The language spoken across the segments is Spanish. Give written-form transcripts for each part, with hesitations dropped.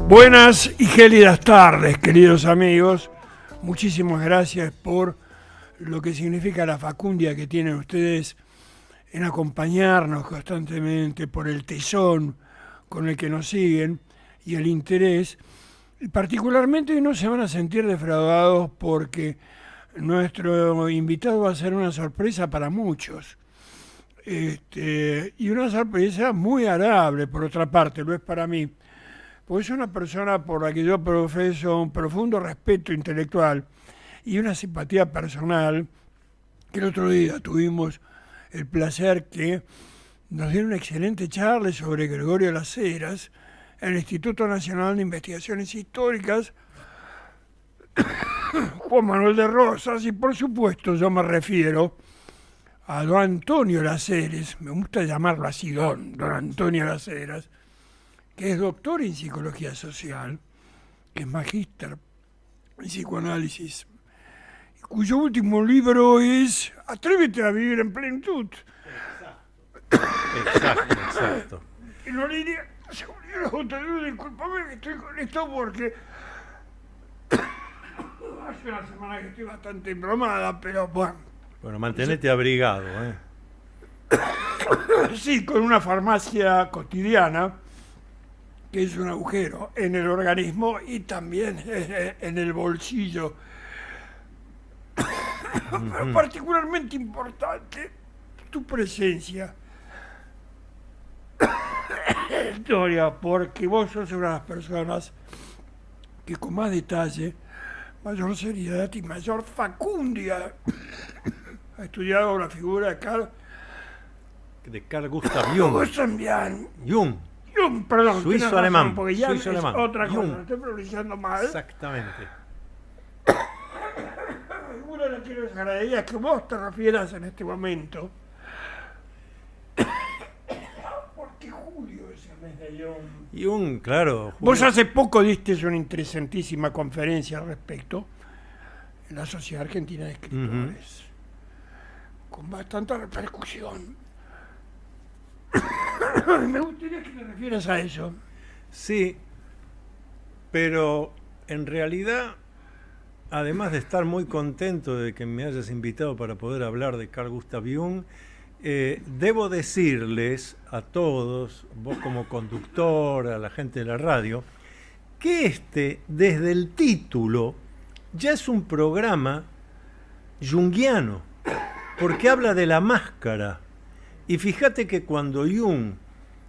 Buenas y gélidas tardes, queridos amigos. Muchísimas gracias por lo que significa la facundia que tienen ustedes en acompañarnos constantemente, por el tesón con el que nos siguen y el interés. Y particularmente hoy no se van a sentir defraudados porque nuestro invitado va a ser una sorpresa para muchos. Y una sorpresa muy agradable, por otra parte, lo es para mí. Pues es una persona por la que yo profeso un profundo respeto intelectual y una simpatía personal, que el otro día tuvimos el placer que nos dieron una excelente charla sobre Gregorio Las Heras en el Instituto Nacional de Investigaciones Históricas, Juan Manuel de Rosas, y por supuesto yo me refiero a don Antonio Las Heras, me gusta llamarlo así, don Antonio Las Heras, que es doctor en psicología social, que es magíster en psicoanálisis, cuyo último libro es Atrévete a vivir en plenitud. Exacto. Y lo leí, disculpame que estoy con esto porque hace una semana que estoy bastante embromada, pero bueno. Bueno, mantenete abrigado, ¿eh? Sí, con una farmacia cotidiana, que es un agujero en el organismo y también en el bolsillo. Pero particularmente importante tu presencia, Victoria, porque vos sos una de las personas que con más detalle, mayor seriedad y mayor facundia ha estudiado la figura de Carl Gustav Jung. Perdón, suizo-alemán. Porque ya Suizo es alemán. otra cosa, Jung. lo estoy pronunciando mal. Exactamente. Una de las que les agradecería que vos te refieras en este momento. Porque julio es el mes de Jung. Jung, claro. Vos hace poco diste una interesantísima conferencia al respecto en la Sociedad Argentina de Escritores, con bastante repercusión. Me gustaría que te refieras a eso. Sí, pero en realidad, además de estar muy contento de que me hayas invitado para poder hablar de Carl Gustav Jung, debo decirles a todos, vos como conductor, a la gente de la radio, que desde el título, ya es un programa junguiano, porque habla de la máscara. Y fíjate que cuando Jung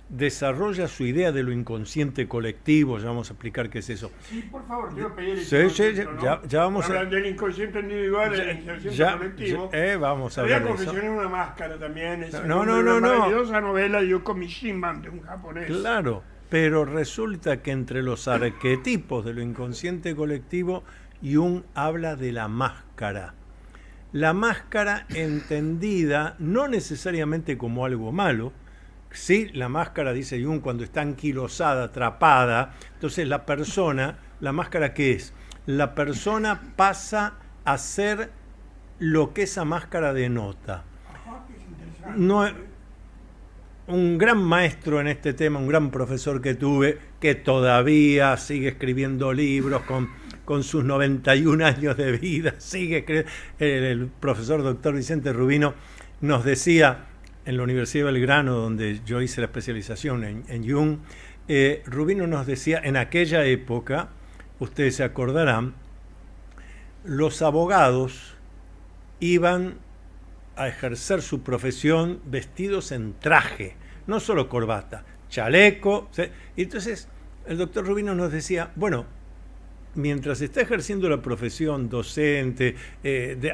desarrolla su idea de lo inconsciente colectivo, ya vamos a explicar qué es eso. Sí, por favor, quiero pedir el ya vamos a... Hablan del inconsciente individual, del inconsciente colectivo. Vamos a ver eso. Confesiones una máscara también. No. Maravillosa novela de Yoko Mishima, de un japonés. Claro, pero resulta que entre los arquetipos de lo inconsciente colectivo, Jung habla de la máscara. La máscara entendida no necesariamente como algo malo. Sí, la máscara, dice Jung, cuando está anquilosada, atrapada, entonces la máscara ¿qué es? La persona pasa a ser lo que esa máscara denota. No, un gran maestro en este tema, un gran profesor que tuve, que todavía sigue escribiendo libros con sus 91 años de vida, el profesor doctor Vicente Rubino nos decía en la Universidad de Belgrano, donde yo hice la especialización en Jung, Rubino nos decía, en aquella época, ustedes se acordarán, los abogados iban a ejercer su profesión vestidos en traje, no solo corbata, chaleco. Y entonces el doctor Rubino nos decía, bueno, mientras está ejerciendo la profesión docente,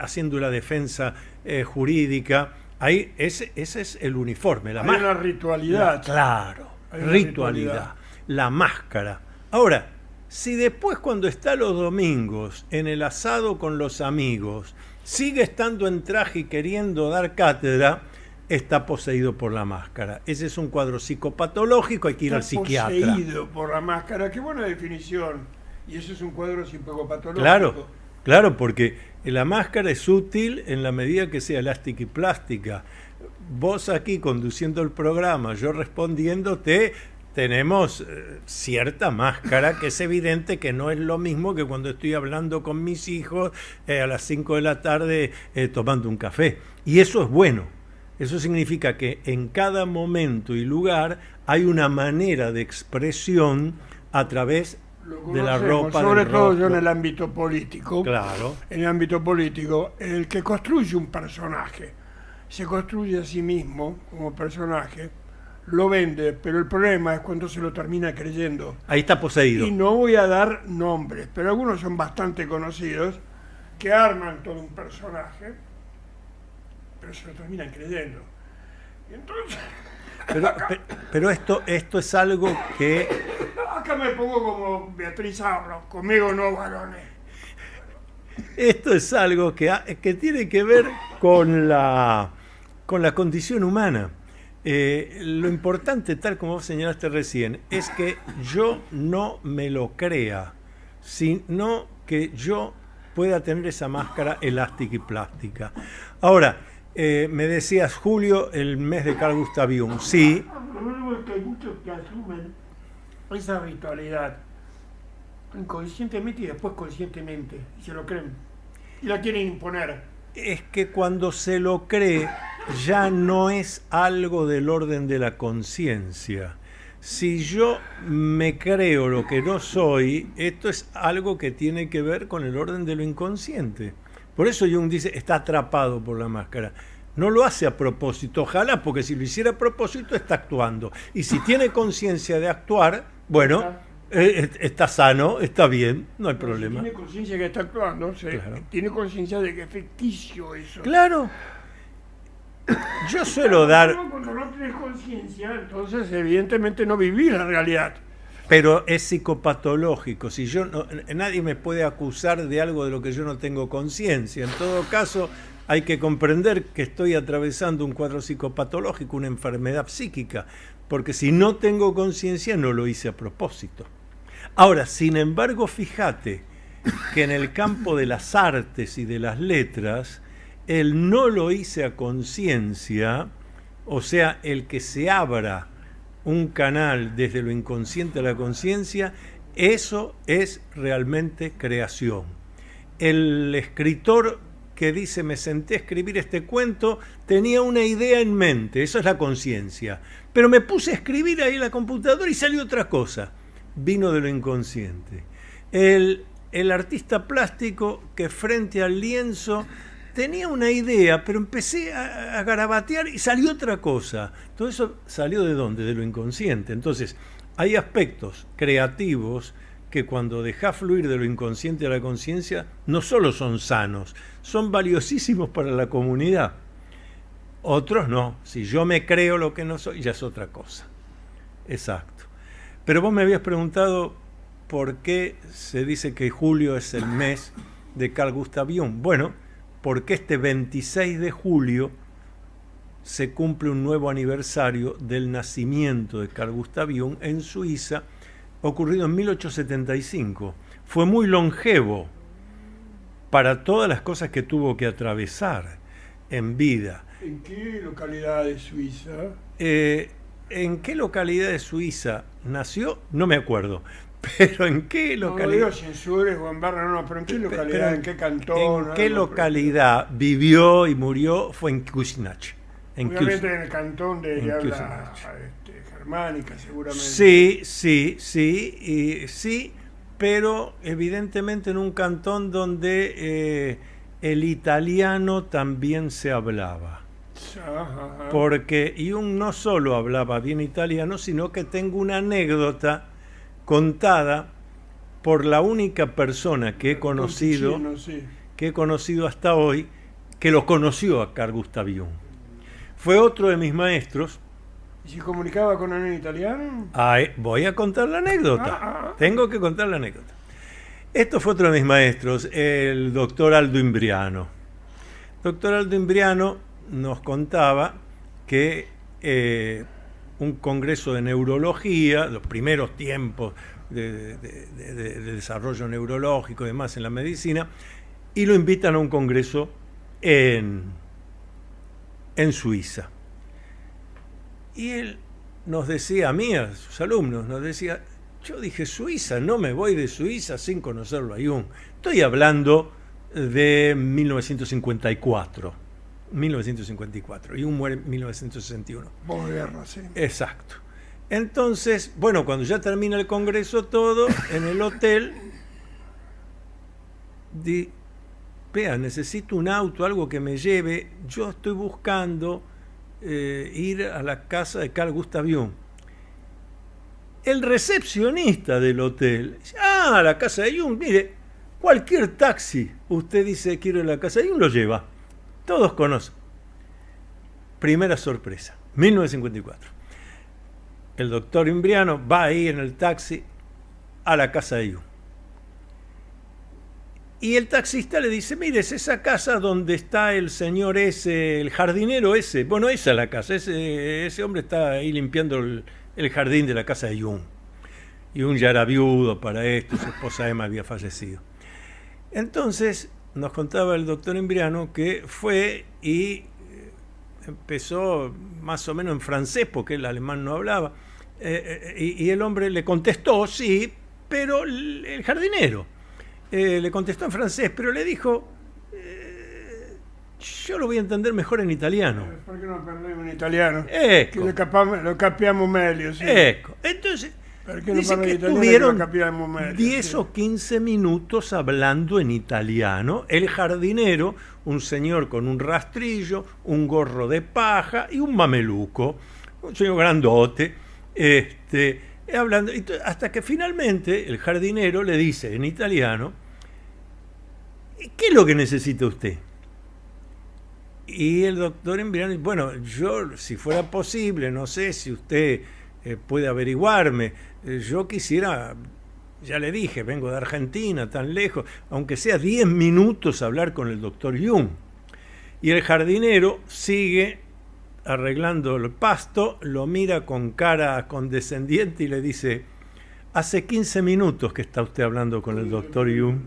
haciendo la defensa jurídica, ahí ese es el uniforme, la máscara. Hay una ritualidad. Claro, ritualidad, la máscara. Ahora, si después cuando está los domingos en el asado con los amigos, sigue estando en traje y queriendo dar cátedra, está poseído por la máscara. Ese es un cuadro psicopatológico, hay que ir al psiquiatra. Poseído por la máscara, qué buena definición. Y eso es un cuadro Claro, psicopatológico. Claro, porque la máscara es útil en la medida que sea elástica y plástica. Vos aquí conduciendo el programa, yo respondiéndote, tenemos cierta máscara, que es evidente que no es lo mismo que cuando estoy hablando con mis hijos a las 5 de la tarde tomando un café. Y eso es bueno. Eso significa que en cada momento y lugar hay una manera de expresión a través de la ropa. Sobre todo yo en el ámbito político. Claro. En el ámbito político, el que construye un personaje, se construye a sí mismo como personaje, lo vende, pero el problema es cuando se lo termina creyendo. Ahí está poseído. Y no voy a dar nombres, pero algunos son bastante conocidos, que arman todo un personaje, pero se lo terminan creyendo. Y entonces... Pero esto es algo que... Acá me pongo como Beatriz Arro, conmigo no varones. Esto es algo que tiene que ver con la condición humana. Lo importante, tal como vos señalaste recién, es que yo no me lo crea, sino que yo pueda tener esa máscara elástica y plástica. Ahora, me decías, Julio, el mes de Carl Gustav Jung. Sí. Hay muchos que asumen esa ritualidad inconscientemente y después conscientemente, y se lo creen, y la quieren imponer. Es que cuando se lo cree, ya no es algo del orden de la conciencia. Si yo me creo lo que no soy, esto es algo que tiene que ver con el orden de lo inconsciente. Por eso Jung dice, está atrapado por la máscara. No lo hace a propósito, ojalá, porque si lo hiciera a propósito está actuando. Y si tiene conciencia de actuar, bueno, está sano, está bien, no hay problema. Si tiene conciencia que está actuando, claro. Tiene conciencia de que es ficticio eso. Claro. Yo suelo dar... Cuando no tienes conciencia, entonces evidentemente no vivís la realidad. Pero es psicopatológico. Si yo nadie me puede acusar de algo de lo que yo no tengo conciencia. En todo caso, hay que comprender que estoy atravesando un cuadro psicopatológico, una enfermedad psíquica, porque si no tengo conciencia no lo hice a propósito. Ahora, sin embargo, fíjate que en el campo de las artes y de las letras, el no lo hice a conciencia, o sea, el que se abra un canal desde lo inconsciente a la conciencia, eso es realmente creación. El escritor que dice, me senté a escribir este cuento, tenía una idea en mente, eso es la conciencia. Pero me puse a escribir ahí en la computadora y salió otra cosa. Vino de lo inconsciente. El artista plástico que frente al lienzo tenía una idea, pero empecé a garabatear y salió otra cosa. Todo eso salió ¿de dónde? De lo inconsciente. Entonces, hay aspectos creativos que cuando dejás fluir de lo inconsciente a la conciencia, no solo son sanos, son valiosísimos para la comunidad. Otros no. Si yo me creo lo que no soy, ya es otra cosa. Exacto. Pero vos me habías preguntado por qué se dice que julio es el mes de Carl Gustav Jung. Bueno, porque este 26 de julio se cumple un nuevo aniversario del nacimiento de Carl Gustav Jung en Suiza, ocurrido en 1875. Fue muy longevo para todas las cosas que tuvo que atravesar en vida. ¿En qué localidad de Suiza? ¿En qué localidad de Suiza nació? No me acuerdo. Pero ¿en qué localidad? No, censures o en Barra, no, pero ¿en qué localidad? ¿En qué cantón? ¿En qué localidad vivió y murió? Fue en Küsnacht. Obviamente en el cantón de habla germánica, seguramente. Sí, pero evidentemente en un cantón donde el italiano también se hablaba. Ajá. Porque Jung no solo hablaba bien italiano, sino que tengo una anécdota contada por la única persona que he conocido, hasta hoy, que lo conoció a Carl Gustav Jung. Fue otro de mis maestros. ¿Y se comunicaba con él en italiano? Voy a contar la anécdota. Tengo que contar la anécdota. Esto fue otro de mis maestros, el doctor Aldo Imbriano. Doctor Aldo Imbriano nos contaba que un congreso de neurología, los primeros tiempos de desarrollo neurológico y demás en la medicina, y lo invitan a un congreso en Suiza. Y él nos decía a mí, a sus alumnos, nos decía, yo dije Suiza, no me voy de Suiza sin conocerlo a Jung. Estoy hablando de 1954. 1954. Jung muere en 1961. Posguerra, sí. Exacto. Entonces, bueno, cuando ya termina el congreso todo, en el hotel, vea, necesito un auto, algo que me lleve. Yo estoy buscando ir a la casa de Carl Gustav Jung. El recepcionista del hotel dice, la casa de Jung, mire, cualquier taxi, usted dice quiero ir a la casa de Jung, lo lleva. Todos conocen. Primera sorpresa, 1954. El doctor Imbriano va ahí en el taxi a la casa de Jung. Y el taxista le dice, mire, es esa casa donde está el señor ese, el jardinero ese. Bueno, esa es la casa, ese hombre está ahí limpiando el jardín de la casa de Jung. Jung ya era viudo para esto, su esposa Emma había fallecido. Entonces, nos contaba el doctor Imbriano que fue y empezó más o menos en francés, porque el alemán no hablaba, y el hombre le contestó, sí, pero el jardinero le contestó en francés, pero le dijo, yo lo voy a entender mejor en italiano. ¿Por qué no parliamo in italiano? Ecco. Que lo capiamo meglio, sì. Ecco. Entonces, dice que estuvieron 10 o 15 minutos hablando en italiano. El jardinero, un señor con un rastrillo, un gorro de paja y un mameluco, un señor grandote, hablando, hasta que finalmente el jardinero le dice en italiano, ¿qué es lo que necesita usted? Y el doctor Imbriano dice, bueno, yo, si fuera posible, no sé si usted puede averiguarme, yo quisiera, ya le dije, vengo de Argentina, tan lejos, aunque sea 10 minutos hablar con el doctor Jung. Y el jardinero sigue arreglando el pasto, lo mira con cara condescendiente y le dice, hace 15 minutos que está usted hablando con el doctor Jung.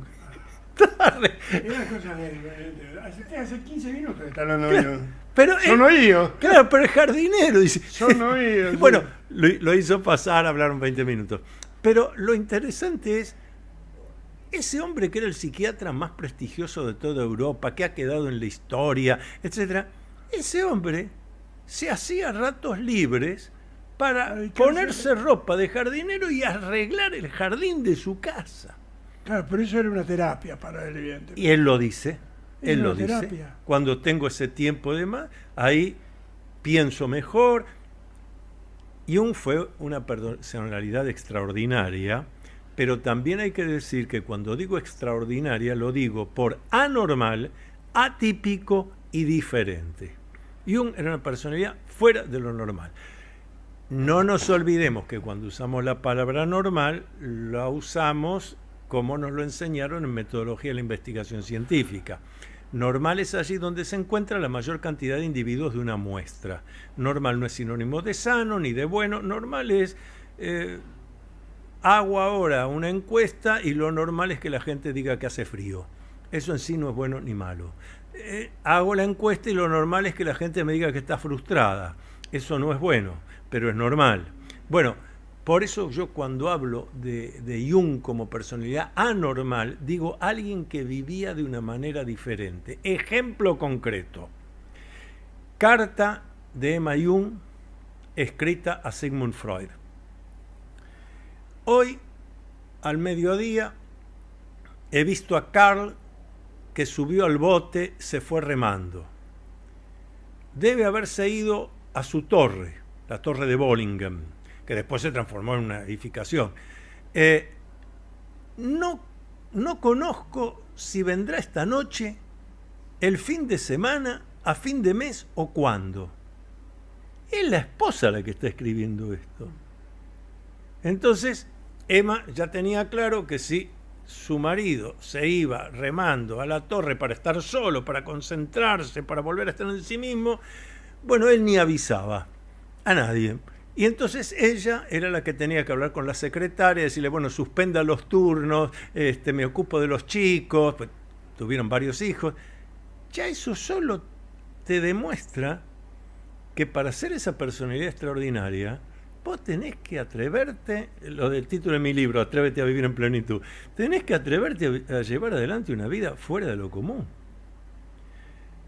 Hace 15 minutos que está hablando yo. Pero sono io. Claro, pero el jardinero dice. Sono io. Bueno, lo hizo pasar, hablaron 20 minutos. Pero lo interesante es, ese hombre que era el psiquiatra más prestigioso de toda Europa, que ha quedado en la historia, etc., ese hombre se hacía ratos libres para ponerse ropa de jardinero y arreglar el jardín de su casa. Claro, pero eso era una terapia para él, evidentemente. Y él lo dice, él lo dice. Terapia. Cuando tengo ese tiempo de más, ahí pienso mejor. Jung fue una personalidad extraordinaria, pero también hay que decir que cuando digo extraordinaria, lo digo por anormal, atípico y diferente. Jung era una personalidad fuera de lo normal. No nos olvidemos que cuando usamos la palabra normal, la usamos como nos lo enseñaron en metodología de la investigación científica. Normal es allí donde se encuentra la mayor cantidad de individuos de una muestra. Normal no es sinónimo de sano ni de bueno. Normal es, hago ahora una encuesta y lo normal es que la gente diga que hace frío. Eso en sí no es bueno ni malo. Hago la encuesta y lo normal es que la gente me diga que está frustrada. Eso no es bueno, pero es normal. Bueno, por eso yo cuando hablo de Jung como personalidad anormal, digo alguien que vivía de una manera diferente. Ejemplo concreto. Carta de Emma Jung escrita a Sigmund Freud. Hoy, al mediodía, he visto a Carl que subió al bote, se fue remando. Debe haberse ido a su torre, la torre de Bollingen, que después se transformó en una edificación. No conozco si vendrá esta noche, el fin de semana, a fin de mes o cuándo. Es la esposa la que está escribiendo esto. Entonces, Emma ya tenía claro que si su marido se iba remando a la torre para estar solo, para concentrarse, para volver a estar en sí mismo, bueno, él ni avisaba a nadie. Y entonces ella era la que tenía que hablar con la secretaria, decirle, bueno, suspenda los turnos, me ocupo de los chicos, pues, tuvieron varios hijos. Ya eso solo te demuestra que para ser esa personalidad extraordinaria vos tenés que atreverte, lo del título de mi libro, Atrévete a vivir en plenitud, tenés que atreverte a llevar adelante una vida fuera de lo común.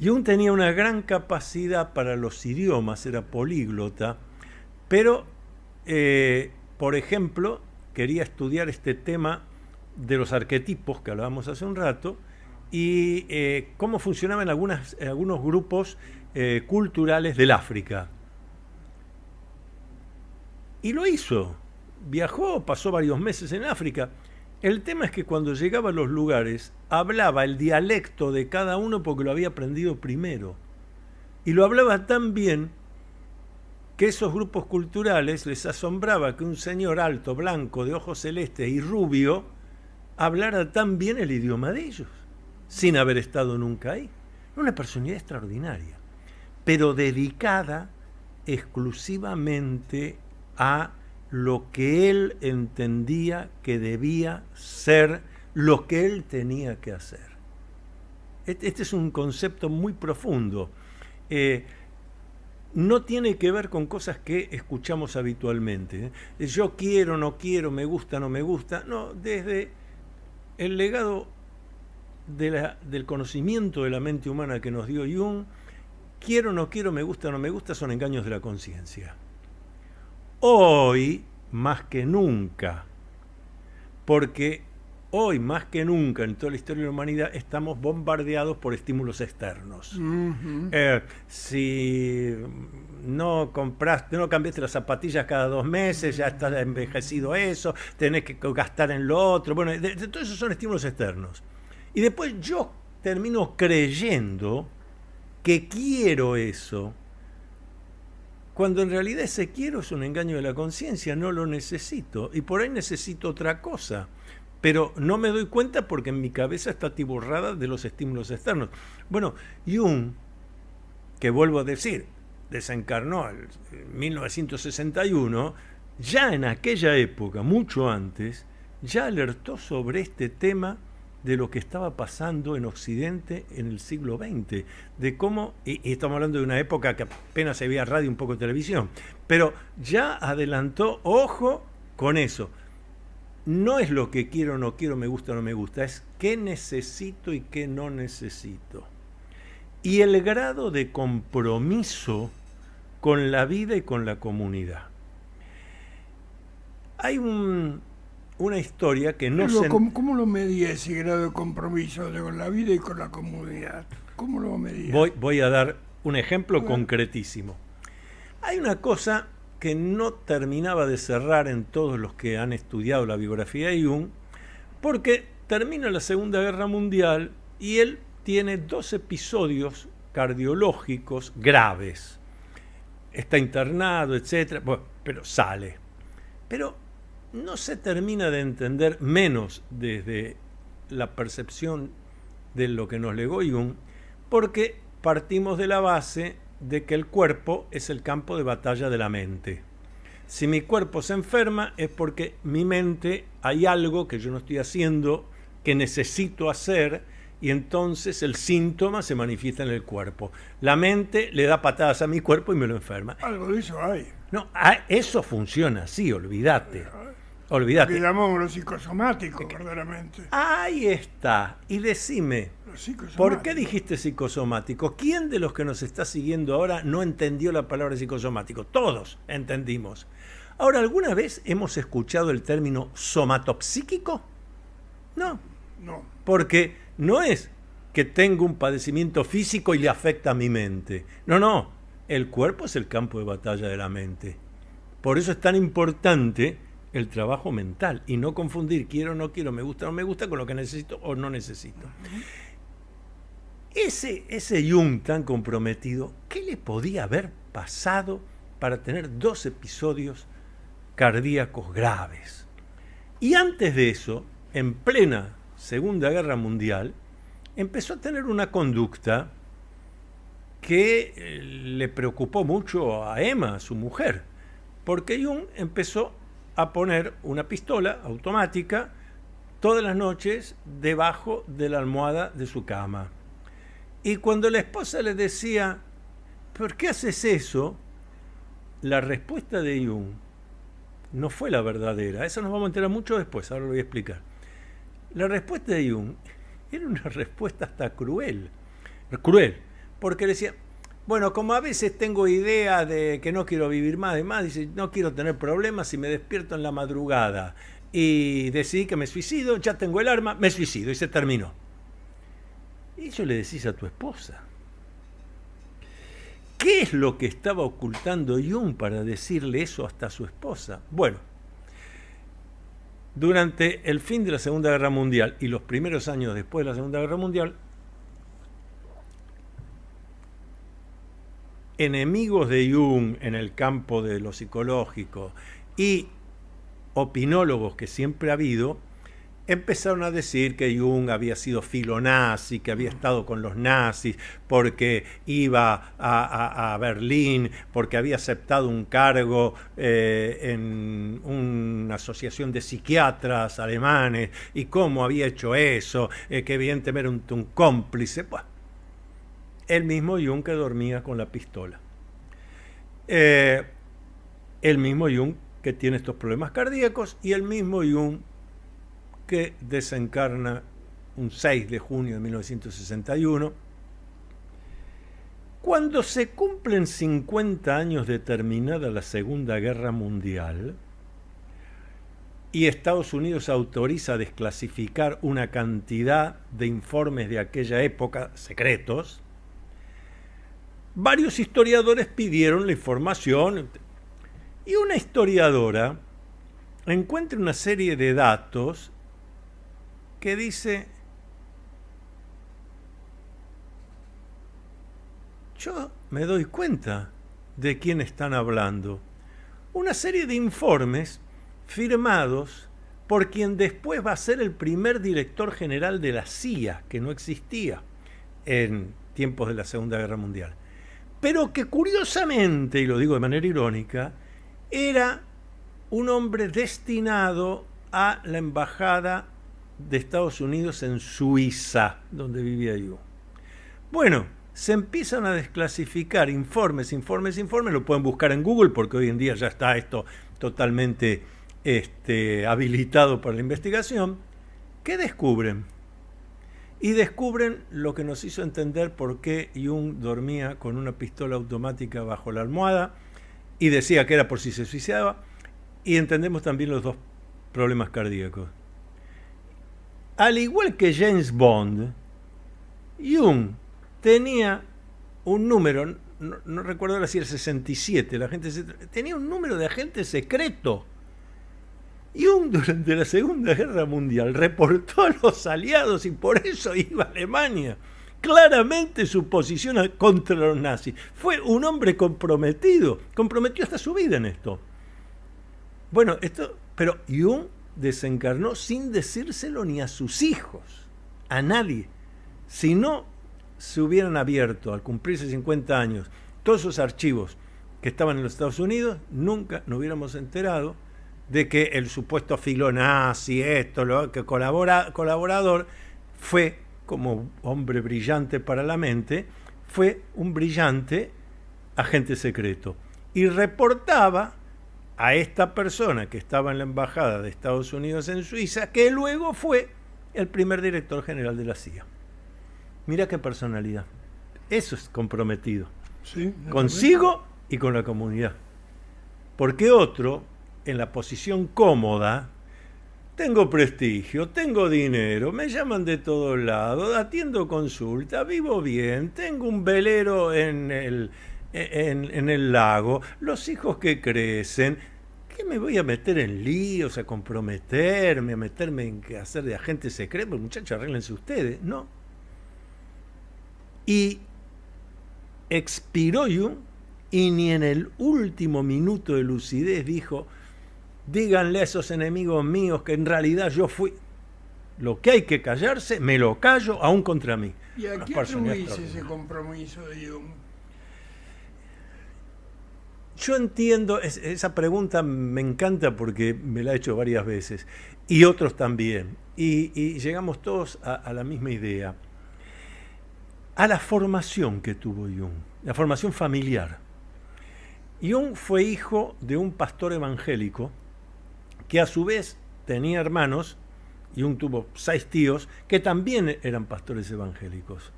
Jung tenía una gran capacidad para los idiomas, era políglota, pero, por ejemplo, quería estudiar este tema de los arquetipos que hablábamos hace un rato y cómo funcionaban algunos grupos culturales del África. Y lo hizo. Viajó, pasó varios meses en África. El tema es que cuando llegaba a los lugares, hablaba el dialecto de cada uno porque lo había aprendido primero. Y lo hablaba tan bien que esos grupos culturales les asombraba que un señor alto, blanco, de ojos celestes y rubio, hablara tan bien el idioma de ellos, sin haber estado nunca ahí. Una personalidad extraordinaria, pero dedicada exclusivamente a lo que él entendía que debía ser, lo que él tenía que hacer. Este es un concepto muy profundo. No tiene que ver con cosas que escuchamos habitualmente. Yo quiero, no quiero, me gusta, no me gusta. No, desde el legado del conocimiento de la mente humana que nos dio Jung, quiero, no quiero, me gusta, no me gusta, son engaños de la conciencia. Hoy, más que nunca, porque hoy, más que nunca, en toda la historia de la humanidad, estamos bombardeados por estímulos externos. Uh-huh. Si no cambiaste las zapatillas cada 2 meses, ya está envejecido eso, tenés que gastar en lo otro. Bueno, todos esos son estímulos externos. Y después yo termino creyendo que quiero eso, cuando en realidad ese quiero es un engaño de la conciencia, no lo necesito. Y por ahí necesito otra cosa. Pero no me doy cuenta porque en mi cabeza está atiborrada de los estímulos externos. Bueno, Jung, que vuelvo a decir, desencarnó en 1961, ya en aquella época, mucho antes, ya alertó sobre este tema de lo que estaba pasando en Occidente en el siglo XX, de cómo, y estamos hablando de una época que apenas se veía radio, un poco de televisión, pero ya adelantó, ojo con eso. No es lo que quiero, no quiero, me gusta, no me gusta, es qué necesito y qué no necesito. Y el grado de compromiso con la vida y con la comunidad. Hay una historia que no se... ¿Cómo lo medía ese grado de compromiso con la vida y con la comunidad? ¿Cómo lo medía? Voy a dar un ejemplo concretísimo. Hay una cosa que no terminaba de cerrar en todos los que han estudiado la biografía de Jung, porque termina la Segunda Guerra Mundial y él tiene 2 episodios cardiológicos graves. Está internado, etc. Bueno, pero sale. Pero no se termina de entender, menos desde la percepción de lo que nos legó Jung, porque partimos de la base de que el cuerpo es el campo de batalla de la mente. Si mi cuerpo se enferma es porque mi mente hay algo que yo no estoy haciendo, que necesito hacer, y entonces el síntoma se manifiesta en el cuerpo. La mente le da patadas a mi cuerpo y me lo enferma. Algo de eso hay. No, eso funciona así, olvídate. Olvídate. Que llamamos lo psicosomático, verdaderamente. Ahí está. Y decime, ¿por qué dijiste psicosomático? ¿Quién de los que nos está siguiendo ahora no entendió la palabra psicosomático? Todos entendimos. Ahora, ¿alguna vez hemos escuchado el término somatopsíquico? No. No. Porque no es que tengo un padecimiento físico y le afecta a mi mente. No. El cuerpo es el campo de batalla de la mente. Por eso es tan importante el trabajo mental y no confundir quiero, no quiero, me gusta, no me gusta con lo que necesito o no necesito. Ese Jung tan comprometido, ¿qué le podía haber pasado para tener 2 episodios cardíacos graves? Y antes de eso, en plena Segunda Guerra Mundial, empezó a tener una conducta que le preocupó mucho a Emma, su mujer, porque Jung empezó a poner una pistola automática todas las noches debajo de la almohada de su cama. Y cuando la esposa le decía, ¿por qué haces eso?, la respuesta de Jung no fue la verdadera. Eso nos vamos a enterar mucho después, ahora lo voy a explicar. La respuesta de Jung era una respuesta hasta cruel, porque decía, bueno, como a veces tengo idea de que no quiero vivir más, dice, no quiero tener problemas si me despierto en la madrugada y decidí que me suicido, ya tengo el arma, me suicido y se terminó. Y eso le decís a tu esposa. ¿Qué es lo que estaba ocultando Jung para decirle eso hasta a su esposa? Bueno, durante el fin de la Segunda Guerra Mundial y los primeros años después de la Segunda Guerra Mundial, enemigos de Jung en el campo de lo psicológico y opinólogos que siempre ha habido, empezaron a decir que Jung había sido filonazi, que había estado con los nazis, porque iba a Berlín, porque había aceptado un cargo en una asociación de psiquiatras alemanes, y cómo había hecho eso, que evidentemente era un cómplice. Bueno, el mismo Jung que dormía con la pistola. El mismo Jung que tiene estos problemas cardíacos y el mismo Jung que desencarna un 6 de junio de 1961. Cuando se cumplen 50 años de terminada la Segunda Guerra Mundial y Estados Unidos autoriza a desclasificar una cantidad de informes de aquella época, secretos, varios historiadores pidieron la información y una historiadora encuentra una serie de datos que dice, yo me doy cuenta de quién están hablando. Una serie de informes firmados por quien después va a ser el primer director general de la CIA, que no existía en tiempos de la Segunda Guerra Mundial. Pero que curiosamente, y lo digo de manera irónica, era un hombre destinado a la embajada de Estados Unidos en Suiza, donde vivía yo. Bueno, se empiezan a desclasificar informes, lo pueden buscar en Google porque hoy en día ya está esto totalmente habilitado para la investigación. ¿Qué descubren? Y descubren lo que nos hizo entender por qué Jung dormía con una pistola automática bajo la almohada y decía que era por si se suicidaba, y entendemos también los dos problemas cardíacos. Al igual que James Bond, Jung tenía un número, no recuerdo ahora si era 67, tenía un número de agente secreto. Jung durante la Segunda Guerra Mundial reportó a los aliados y por eso iba a Alemania. Claramente su posición contra los nazis. Fue un hombre comprometió hasta su vida en esto. Bueno, pero Jung desencarnó sin decírselo ni a sus hijos, a nadie. Si no se hubieran abierto al cumplirse 50 años todos esos archivos que estaban en los Estados Unidos, nunca nos hubiéramos enterado de que el supuesto filonazi, colaborador, fue, como hombre brillante para la mente, fue un brillante agente secreto. Y reportaba a esta persona que estaba en la embajada de Estados Unidos en Suiza, que luego fue el primer director general de la CIA. Mira qué personalidad. Eso es comprometido. Sí, consigo y con la comunidad. Porque otro, en la posición cómoda, tengo prestigio, tengo dinero, me llaman de todos lados, atiendo consulta, vivo bien, tengo un velero en el lago, los hijos que crecen. ¿Qué me voy a meter en líos, a comprometerme, a meterme en hacer de agente secreto? Muchachos, arréglense ustedes. No. Y expiró Jung y ni en el último minuto de lucidez dijo, díganle a esos enemigos míos que en realidad yo fui. Lo que hay que callarse, me lo callo, aún contra mí. ¿Y a qué atribuís ese compromiso de Jung? Yo entiendo, esa pregunta me encanta porque me la he hecho varias veces, y otros también, y llegamos todos a la misma idea, a la formación que tuvo Jung, la formación familiar. Jung fue hijo de un pastor evangélico que a su vez tenía hermanos, y tuvo 6 tíos, que también eran pastores evangélicos.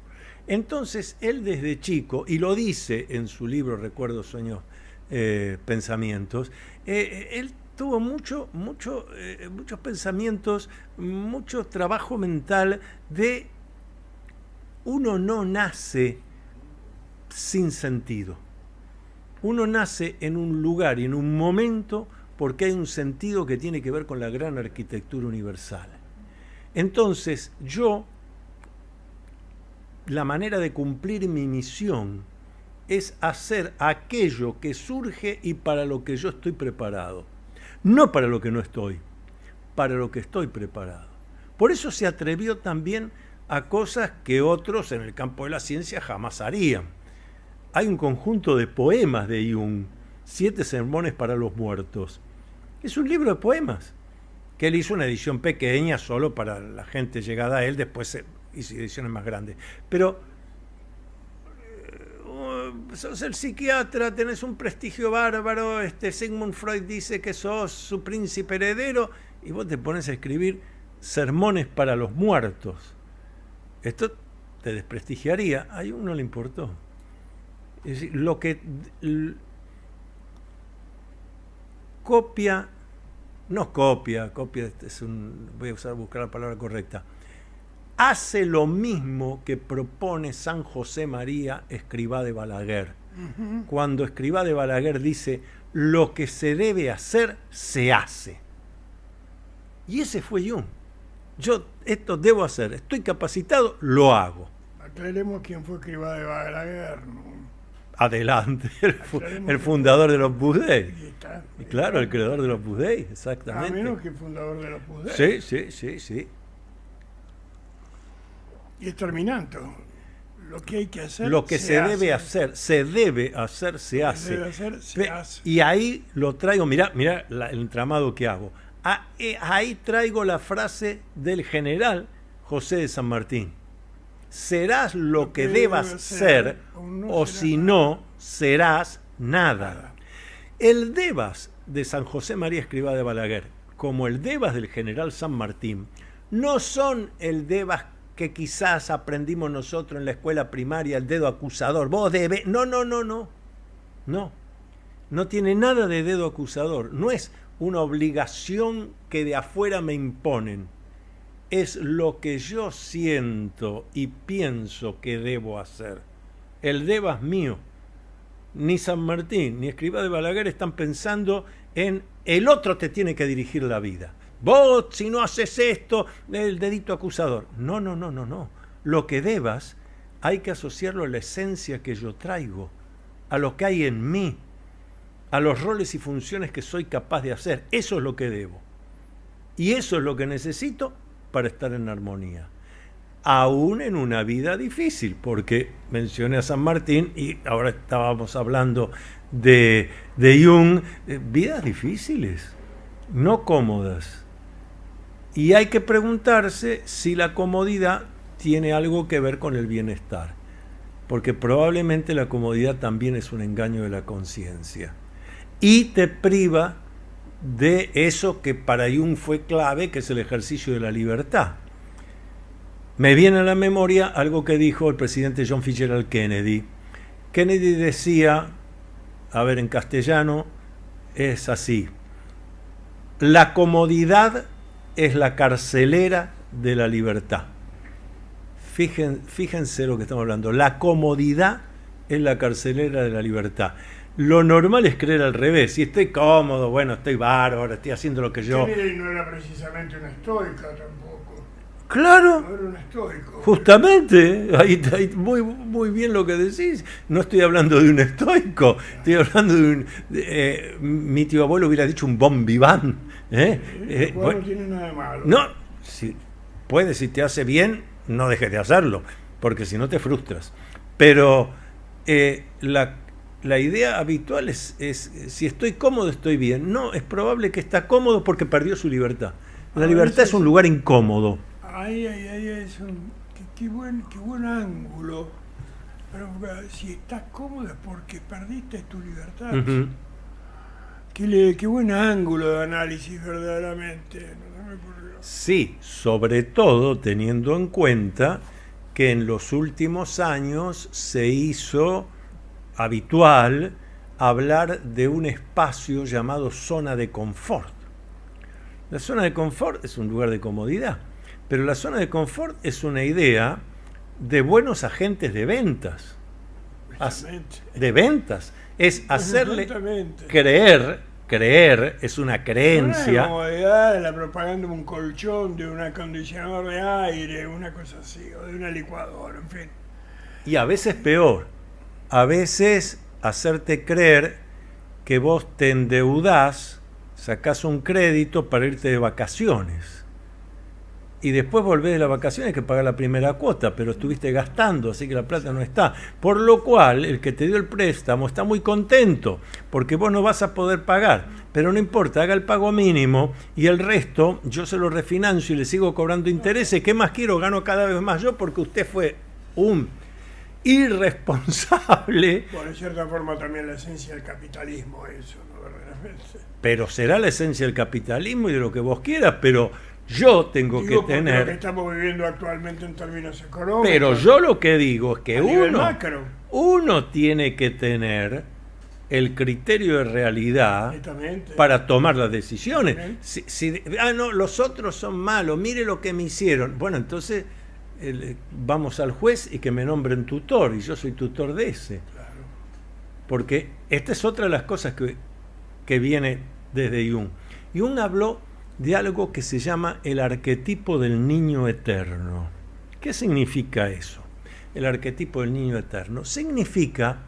Entonces, él desde chico, y lo dice en su libro Recuerdos, Sueños, Pensamientos, él tuvo muchos pensamientos, mucho trabajo mental de uno no nace sin sentido. Uno nace en un lugar y en un momento porque hay un sentido que tiene que ver con la gran arquitectura universal. Entonces, la manera de cumplir mi misión es hacer aquello que surge y para lo que yo estoy preparado. No para lo que no estoy, para lo que estoy preparado. Por eso se atrevió también a cosas que otros en el campo de la ciencia jamás harían. Hay un conjunto de poemas de Jung, 7 sermones para los muertos. Es un libro de poemas, que él hizo una edición pequeña solo para la gente llegada a él, después hizo ediciones más grandes. Pero sos el psiquiatra, tenés un prestigio bárbaro, Sigmund Freud dice que sos su príncipe heredero, y vos te pones a escribir sermones para los muertos. Esto te desprestigiaría. A Jung no le importó. Es decir, lo que copia es voy a buscar la palabra correcta, hace lo mismo que propone San José María Escrivá de Balaguer. Cuando Escrivá de Balaguer dice, lo que se debe hacer, se hace. Y ese fue Jung. Yo esto debo hacer, estoy capacitado, lo hago. Aclaremos quién fue Escrivá de Balaguer, ¿no? Adelante, el fundador del Opus Dei. Y claro, el creador del Opus Dei, exactamente. A menos que el fundador del Opus Dei. Sí. Y es terminante. Lo que hay que hacer, lo que se debe hacer, se hace. Y ahí lo traigo, mirá el entramado que hago. Ahí traigo la frase del general José de San Martín. Serás lo que debas ser, o si no, serás nada. El Devas de San José María Escrivá de Balaguer, como el Devas del general San Martín, no son el Devas que quizás aprendimos nosotros en la escuela primaria, el dedo acusador. Vos debes. No tiene nada de dedo acusador. No es una obligación que de afuera me imponen. Es lo que yo siento y pienso que debo hacer. El Devas mío. Ni San Martín ni Escrivá de Balaguer están pensando en el otro te tiene que dirigir la vida. Vos, si no haces esto, el dedito acusador. No. Lo que debas hay que asociarlo a la esencia que yo traigo, a lo que hay en mí, a los roles y funciones que soy capaz de hacer. Eso es lo que debo. Y eso es lo que necesito para estar en armonía. Aún en una vida difícil, porque mencioné a San Martín y ahora estábamos hablando de Jung, vidas difíciles, no cómodas. Y hay que preguntarse si la comodidad tiene algo que ver con el bienestar, porque probablemente la comodidad también es un engaño de la conciencia y te priva de eso que para Jung fue clave, que es el ejercicio de la libertad. Me viene a la memoria algo que dijo el presidente John Fitzgerald Kennedy. Kennedy decía, en castellano es así: la comodidad es la carcelera de la libertad. Fíjense lo que estamos hablando. La comodidad es la carcelera de la libertad. Lo normal es creer al revés. Si estoy cómodo, bueno, estoy bárbaro, estoy haciendo lo que yo... Kennedy no era precisamente una estoica tampoco. Claro. No era un estoico. Justamente, ahí muy bien lo que decís. No estoy hablando de un estoico, estoy hablando de un... mi tío abuelo hubiera dicho un bon vivant. Bueno, no tiene nada de malo. No, si te hace bien, no dejes de hacerlo, porque si no te frustras. Pero la idea habitual es si estoy cómodo, estoy bien. No, es probable que está cómodo porque perdió su libertad. La libertad es un lugar incómodo. Ahí es qué buen ángulo. Pero si estás cómodo es porque perdiste tu libertad. Qué buen ángulo de análisis, verdaderamente. No se me ocurrió. Sí, sobre todo teniendo en cuenta que en los últimos años se hizo habitual hablar de un espacio llamado zona de confort. La zona de confort es un lugar de comodidad, pero la zona de confort es una idea de buenos agentes de ventas. De ventas. Es hacerle creer, es una creencia. La comodidad de la propaganda de un colchón, de un acondicionador de aire, una cosa así, o de una licuadora, en fin. Y a veces peor, a veces hacerte creer que vos te endeudás, sacás un crédito para irte de vacaciones. Y después volvés de las vacaciones, hay que pagar la primera cuota, pero estuviste gastando, así que la plata no está. Por lo cual, el que te dio el préstamo está muy contento, porque vos no vas a poder pagar. Pero no importa, haga el pago mínimo y el resto yo se lo refinancio y le sigo cobrando intereses. ¿Qué más quiero? Gano cada vez más yo porque usted fue un irresponsable. Bueno, en cierta forma también la esencia del capitalismo, eso, ¿no? Verdaderamente. Pero será la esencia del capitalismo y de lo que vos quieras, pero yo tengo que tener... Lo que estamos viviendo actualmente en términos económicos. Pero yo lo que digo es que uno tiene que tener el criterio de realidad para tomar las decisiones. No, los otros son malos, mire lo que me hicieron. Bueno, entonces vamos al juez y que me nombren tutor, y yo soy tutor de ese. Claro. Porque esta es otra de las cosas que viene desde Jung. Jung habló de algo que se llama el arquetipo del niño eterno. ¿Qué significa eso? El arquetipo del niño eterno significa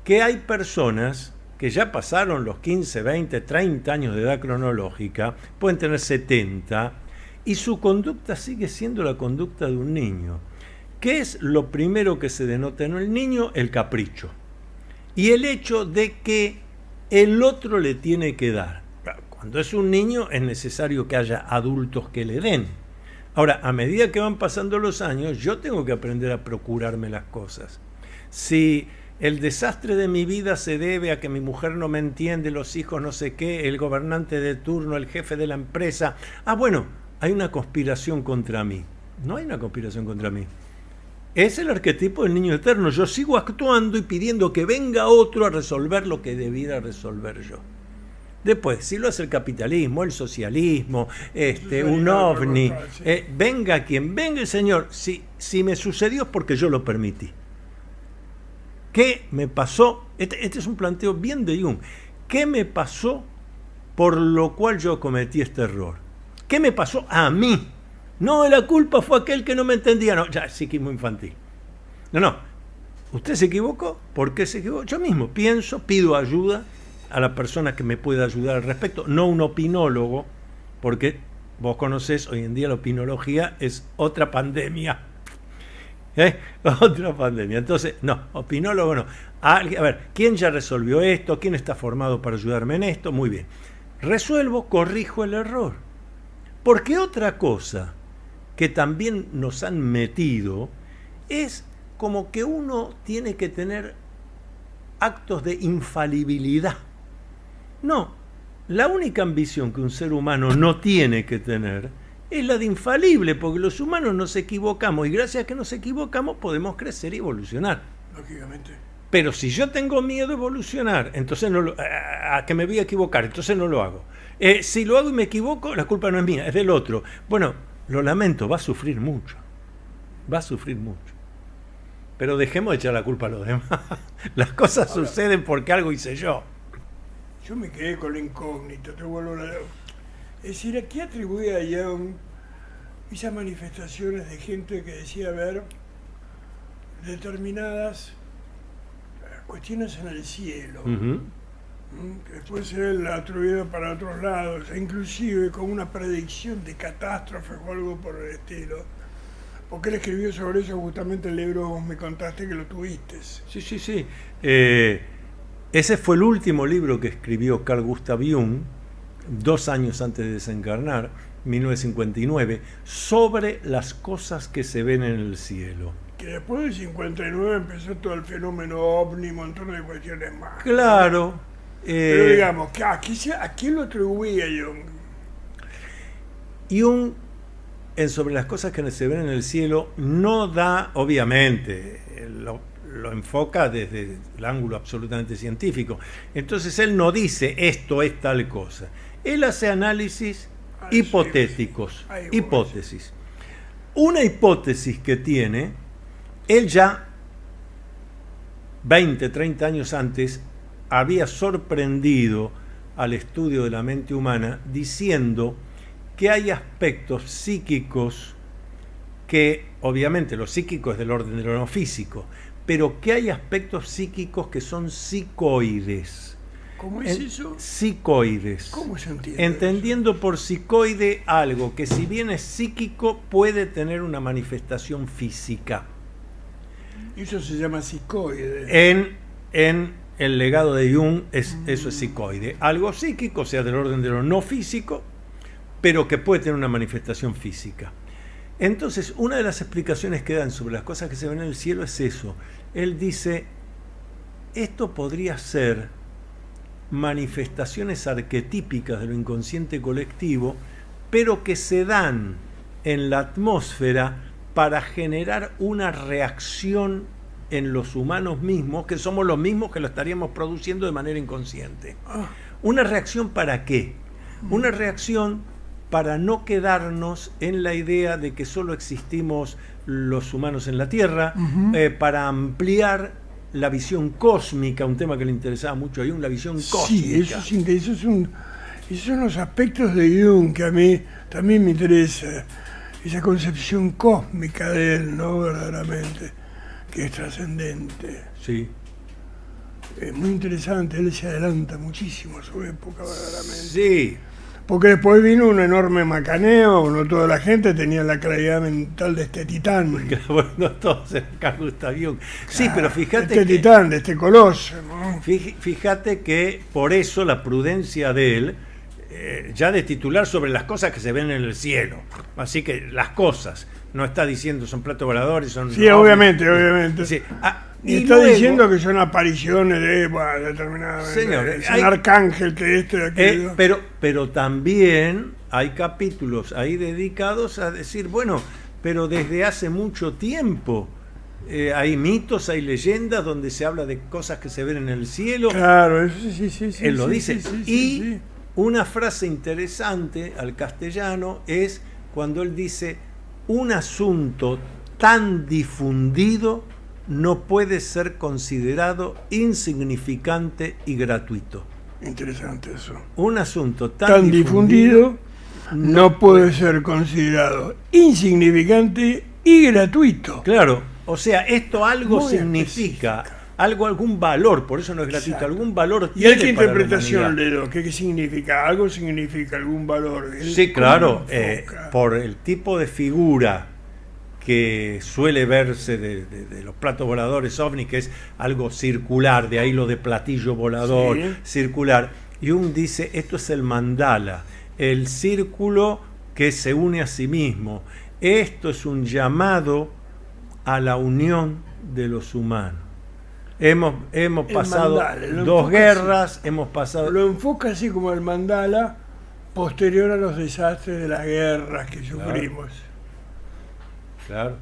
que hay personas que ya pasaron los 15, 20, 30 años de edad cronológica, pueden tener 70, y su conducta sigue siendo la conducta de un niño. ¿Qué es lo primero que se denota en el niño? El capricho. Y el hecho de que el otro le tiene que dar. Cuando es un niño es necesario que haya adultos que le den. Ahora, a medida que van pasando los años, yo tengo que aprender a procurarme las cosas. Si el desastre de mi vida se debe a que mi mujer no me entiende, los hijos no sé qué, el gobernante de turno, el jefe de la empresa... bueno, hay una conspiración contra mí. No hay una conspiración contra mí. Es el arquetipo del niño eterno. Yo sigo actuando y pidiendo que venga otro a resolver lo que debiera resolver yo. Después, si lo hace el capitalismo, el socialismo, un ovni, venga quien venga, el señor. Si me sucedió es porque yo lo permití. ¿Qué me pasó? Este es un planteo bien de Jung. ¿Qué me pasó por lo cual yo cometí este error? ¿Qué me pasó a mí? No, la culpa fue aquel que no me entendía. No, ya, psiquismo infantil. No. ¿Usted se equivocó? ¿Por qué se equivocó? Yo mismo pienso, pido ayuda a la persona que me pueda ayudar al respecto, no un opinólogo, porque vos conocés, hoy en día la opinología es otra pandemia. Otra pandemia. Entonces, no, opinólogo no. A ver, ¿quién ya resolvió esto? ¿Quién está formado para ayudarme en esto? Muy bien. Resuelvo, corrijo el error. Porque otra cosa que también nos han metido es como que uno tiene que tener actos de infalibilidad. No, la única ambición que un ser humano no tiene que tener es la de infalible, porque los humanos nos equivocamos y gracias a que nos equivocamos podemos crecer y evolucionar. Lógicamente. Pero si yo tengo miedo a evolucionar, entonces a que me voy a equivocar, entonces no lo hago. Si lo hago y me equivoco, la culpa no es mía, es del otro. Bueno, lo lamento, va a sufrir mucho. Va a sufrir mucho. Pero dejemos de echar la culpa a los demás. Las cosas suceden porque algo hice yo. Yo me quedé con la incógnita, te vuelvo a... Es decir, ¿a qué atribuía a Jung esas manifestaciones de gente que decía ver determinadas cuestiones en el cielo? Que después él la atribuía para otros lados, e inclusive con una predicción de catástrofes o algo por el estilo. Porque él escribió sobre eso justamente el libro, vos me contaste que lo tuviste. Sí. Ese fue el último libro que escribió Carl Gustav Jung, 2 años antes de desencarnar, 1959, sobre las cosas que se ven en el cielo. Que después del 59 empezó todo el fenómeno ovni, un montón de cuestiones más. Claro, Pero digamos, ¿a quién lo atribuía Jung? Jung, sobre las cosas que se ven en el cielo, no da, obviamente, lo enfoca desde el ángulo absolutamente científico. Entonces él no dice esto es tal cosa. Él hace análisis hipotéticos, hipótesis. Una hipótesis que tiene, él ya 20, 30 años antes había sorprendido al estudio de la mente humana diciendo que hay aspectos psíquicos que, obviamente lo psíquico es del orden de lo no físico, pero que hay aspectos psíquicos que son psicoides. ¿Cómo es eso? Psicoides. ¿Cómo se entiende? Entendiendo eso por psicoide algo que, si bien es psíquico, puede tener una manifestación física. Eso se llama psicoide. En el legado de Jung eso es psicoide. Algo psíquico, o sea, del orden de lo no físico, pero que puede tener una manifestación física. Entonces, una de las explicaciones que dan sobre las cosas que se ven en el cielo es eso. Él dice, esto podría ser manifestaciones arquetípicas de lo inconsciente colectivo, pero que se dan en la atmósfera para generar una reacción en los humanos mismos, que somos los mismos que lo estaríamos produciendo de manera inconsciente. ¿Una reacción para qué? Una reacción para no quedarnos en la idea de que solo existimos los humanos en la Tierra, para ampliar la visión cósmica, un tema que le interesaba mucho a Jung, la visión cósmica. Sí, esos son los aspectos de Jung que a mí también me interesa, esa concepción cósmica de él, ¿no? Verdaderamente, que es trascendente. Sí. Es muy interesante, él se adelanta muchísimo a su época, verdaderamente. Sí. Porque después vino un enorme macaneo, no toda la gente tenía la claridad mental de este titán. Bueno, todos en Carl Gustav Jung. Sí, pero fíjate este titán, de este coloso, ¿no? Fíjate que por eso la prudencia de él, ya de titular sobre las cosas que se ven en el cielo. Así que las cosas, no está diciendo son platos voladores, son... Sí, obviamente. Sí. Y está luego, diciendo que son apariciones de determinadamente. Señores, un arcángel que esto y aquello. Pero también hay capítulos ahí dedicados a decir, bueno, pero desde hace mucho tiempo hay mitos, hay leyendas donde se habla de cosas que se ven en el cielo. Claro, eso sí. Él lo dice. Y una frase interesante al castellano es cuando él dice, un asunto tan difundido no puede ser considerado insignificante y gratuito. Interesante eso. Un asunto tan difundido no puede ser considerado insignificante y gratuito. Claro, o sea, esto algo muy significa, algún valor, por eso no es gratuito. Exacto. Algún valor tiene. ¿Y hay qué interpretación le doy? ¿Qué significa? Algo significa algún valor. Sí, claro, por el tipo de figura que suele verse de los platos voladores ovnis, que es algo circular, de ahí lo de platillo volador, circular. Jung dice, esto es el mandala, el círculo que se une a sí mismo. Esto es un llamado a la unión de los humanos. Hemos pasado dos guerras, hemos pasado... Lo enfoca así como el mandala, posterior a los desastres de las guerras que sufrimos. Claro.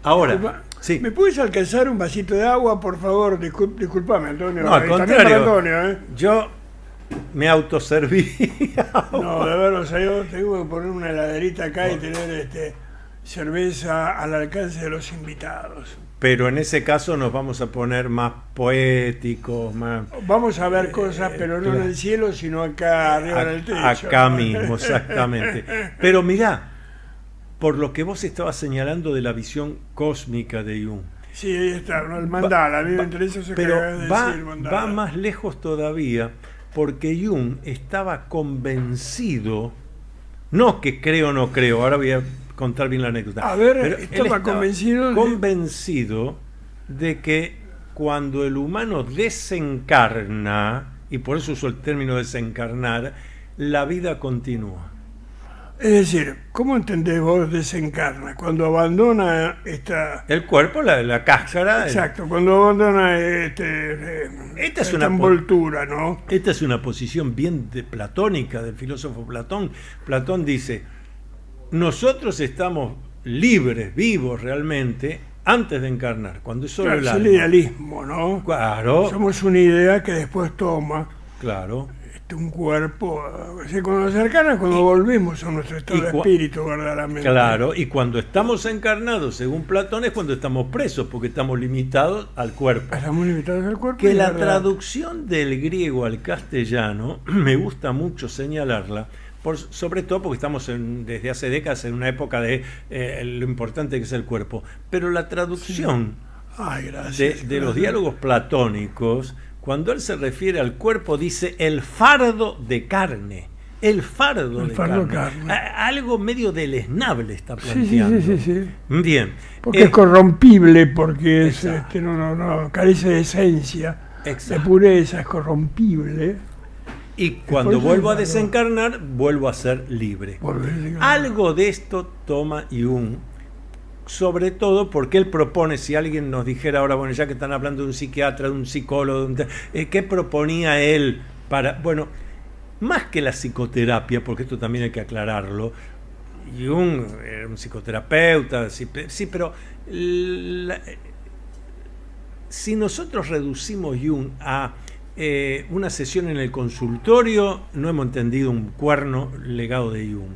Ahora, sí. ¿Me puedes alcanzar un vasito de agua, por favor? Disculpame, Antonio. No, al contrario. Antonio, Yo me autoserví. No, de verdad, o sea, yo tengo que poner una heladerita acá y tener cerveza al alcance de los invitados. Pero en ese caso nos vamos a poner más poéticos, más... Vamos a ver cosas, pero no en el cielo, sino acá arriba en el techo. Acá mismo, exactamente. Pero mirá, por lo que vos estabas señalando de la visión cósmica de Jung. Sí, ahí está, ¿no? El mandala, a mí me interesa eso pero que va más lejos todavía, porque Jung estaba convencido, no que creo o no creo, ahora voy a contar bien la anécdota. A ver, pero estaba convencido de que cuando el humano desencarna, y por eso usó el término desencarnar, la vida continúa. Es decir, ¿cómo entendés vos desencarna? Cuando abandona el cuerpo, la cáscara. Exacto, cuando abandona esta envoltura, ¿no? Esta es una posición bien platónica del filósofo Platón. Platón dice, nosotros estamos libres, vivos realmente, antes de encarnar, cuando es solo el alma. Es el idealismo, ¿no? Claro. Somos una idea que después toma. Claro. Un cuerpo, cuando se encarna, cuando volvemos a nuestro estado de espíritu verdaderamente. Claro, y cuando estamos encarnados, según Platón, es cuando estamos presos, porque estamos limitados al cuerpo. Estamos limitados al cuerpo. Que la traducción del griego al castellano, me gusta mucho señalarla, sobre todo porque estamos desde hace décadas en una época de lo importante que es el cuerpo. Pero la traducción de los diálogos platónicos, cuando él se refiere al cuerpo, dice el fardo de carne. El fardo de carne. Algo medio deleznable está planteando. Sí. Bien. Porque es corrompible, porque no carece de esencia, de pureza, es corrompible. Y cuando vuelvo a desencarnar, vuelvo a ser libre. Algo de esto toma Jung. Sobre todo porque él propone, si alguien nos dijera ahora, bueno, ya que están hablando de un psiquiatra, de un psicólogo, ¿qué proponía él para...? Bueno, más que la psicoterapia, porque esto también hay que aclararlo, Jung era un psicoterapeuta, sí, pero si nosotros reducimos Jung a una sesión en el consultorio, no hemos entendido un cuerno legado de Jung.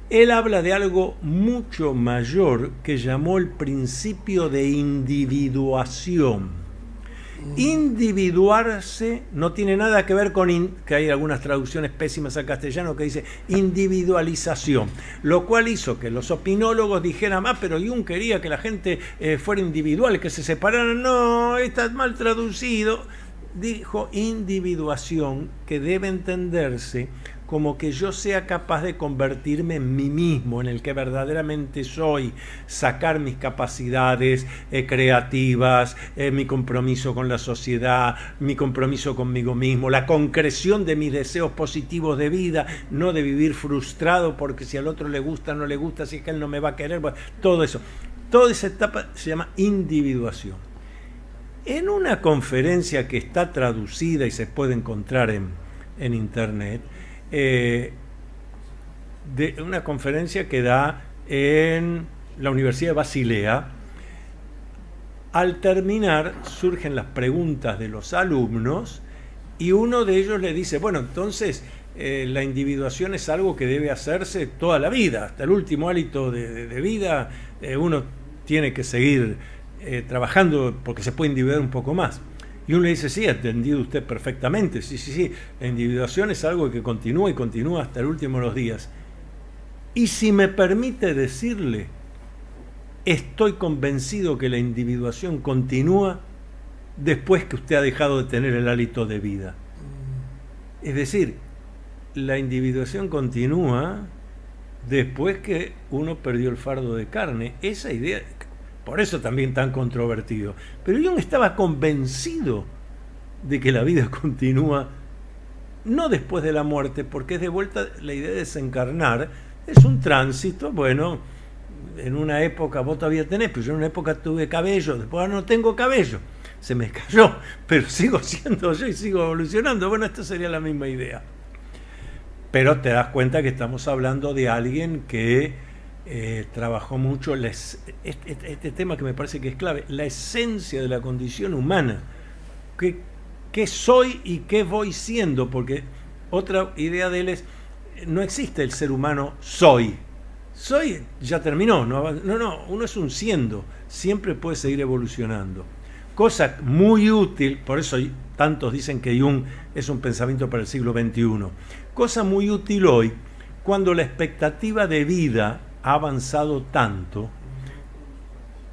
Él habla de algo mucho mayor que llamó el principio de individuación. Individuarse no tiene nada que ver con, que hay algunas traducciones pésimas al castellano que dice individualización, lo cual hizo que los opinólogos dijeran, pero Jung quería que la gente fuera individual, que se separaran. No, está mal traducido. Dijo individuación, que debe entenderse como que yo sea capaz de convertirme en mí mismo, en el que verdaderamente soy, sacar mis capacidades creativas, mi compromiso con la sociedad, mi compromiso conmigo mismo, la concreción de mis deseos positivos de vida, no de vivir frustrado porque si al otro le gusta, no le gusta, si es que él no me va a querer, bueno, todo eso. Toda esa etapa se llama individuación. En una conferencia que está traducida y se puede encontrar en internet, de una conferencia que da en la Universidad de Basilea, al terminar surgen las preguntas de los alumnos y uno de ellos le dice, bueno, entonces la individuación es algo que debe hacerse toda la vida, hasta el último hálito de vida, uno tiene que seguir trabajando porque se puede individuar un poco más. Y uno le dice, sí, ha entendido usted perfectamente, sí, la individuación es algo que continúa y continúa hasta el último de los días. Y si me permite decirle, estoy convencido que la individuación continúa después que usted ha dejado de tener el hálito de vida. Es decir, la individuación continúa después que uno perdió el fardo de carne. Esa idea... Por eso también tan controvertido. Pero Jung estaba convencido de que la vida continúa, no después de la muerte, porque es de vuelta la idea de desencarnar, es un tránsito, bueno, en una época vos todavía tenés, pero yo en una época tuve cabello, después ahora no tengo cabello, se me cayó, pero sigo siendo yo y sigo evolucionando. Bueno, esta sería la misma idea. Pero te das cuenta que estamos hablando de alguien que trabajó mucho este tema que me parece que es clave, la esencia de la condición humana, qué soy y qué voy siendo, porque otra idea de él es, no existe el ser humano soy ya terminó, no, uno es un siendo, siempre puede seguir evolucionando, cosa muy útil, por eso tantos dicen que Jung es un pensamiento para el siglo XXI, cosa muy útil hoy, cuando la expectativa de vida ha avanzado tanto,